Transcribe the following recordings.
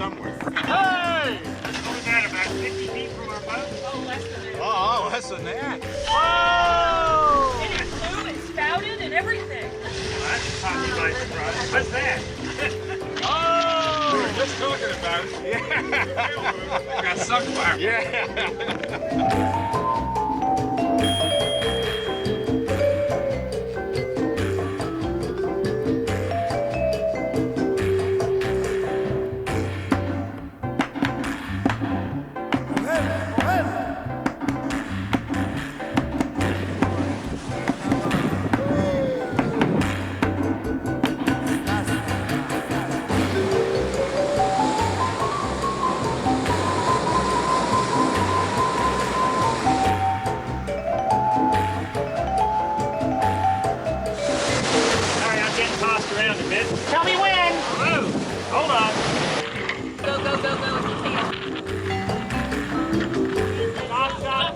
somewhere. Hey! What's that, about 50 feet from our boat? Oh, less than that. Oh, less than that. Whoa! And it flew and spouted and everything. Well, that's caught me by surprise. What's that? Oh! We were just talking about it. Yeah. Got sunk by. Yeah. Sorry, I'm getting tossed around a bit. Tell me when! Whoa! Hold on. Go, go, go, go if you can. Stop, stop.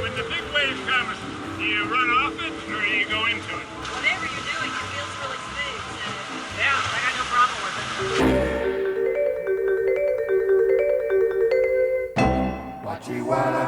When the big wave comes, do you run off it or do you go into it? Whatever you're doing, it feels really smooth. So. Yeah, I got no problem with it. Watchy walla